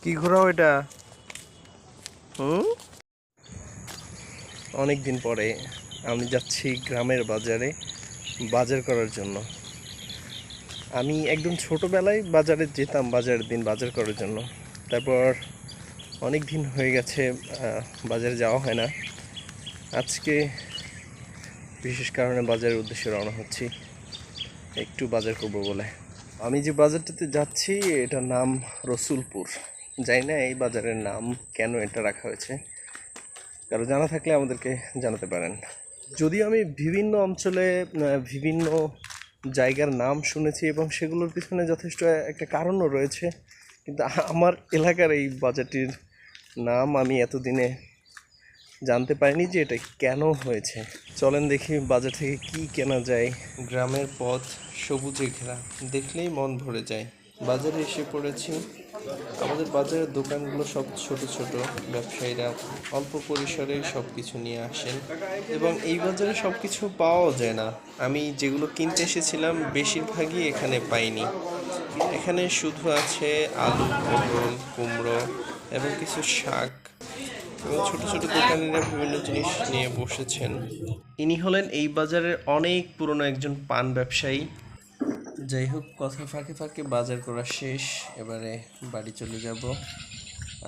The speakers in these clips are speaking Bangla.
কি ঘোরাও এটা? অনেক দিন পরে আমি যাচ্ছি গ্রামের বাজারে বাজার করার জন্য। আমি একদম ছোটোবেলায় বাজারে যেতাম, বাজারের দিন বাজার করার জন্য। তারপর অনেক দিন হয়ে গেছে বাজারে যাওয়া হয় না। আজকে বিশেষ কারণে বাজারের উদ্দেশ্যে রওনা হচ্ছি, একটু বাজার করবো বলে। আমি যে বাজারটাতে যাচ্ছি এটার নাম রসুলপুর। জানি না এই বাজারের নাম কেন এটা রাখা হয়েছে, কারো জানা থাকলে আমাদেরকে জানাতে পারেন। যদিও আমি বিভিন্ন অঞ্চলে বিভিন্ন জায়গার নাম শুনেছি এবং সেগুলোর পিছনে যথেষ্ট একটা কারণও রয়েছে, কিন্তু আমার এলাকার এই বাজারটির নাম আমি এতদিনে জানতে পারিনি যে এটা কেন হয়েছে। চলেন দেখি বাজার থেকে কি কেনা যায়। গ্রামের পথ সবুজে ঘেরা, দেখলেই মন ভরে যায়। বাজারে এসে পড়েছি। আমাদের বাজারের দোকানগুলো সব ছোট ছোট, ব্যবসায়ীরা অল্প পরিসরে সব কিছু নিয়ে আসেন এবং এই বাজারে সব কিছু পাওয়াও যায় না। আমি যেগুলো কিনতে এসেছিলাম বেশিরভাগই এখানে পাইনি। এখানে শুধু আছে আলু, পটল, কুমড়ো এবং কিছু শাক, এবং ছোট ছোট দোকানিরা বিভিন্ন জিনিস নিয়ে বসেছেন। ইনি হলেন এই বাজারের অনেক পুরনো একজন পান ব্যবসায়ী। যাই হোক, কথা ফাঁকে ফাঁকে বাজার করা শেষ, এবারে বাড়ি চলে যাব।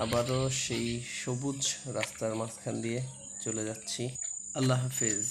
আবারও সেই সবুজ রাস্তার মাঝখান দিয়ে চলে যাচ্ছি। আল্লাহ হাফেজ।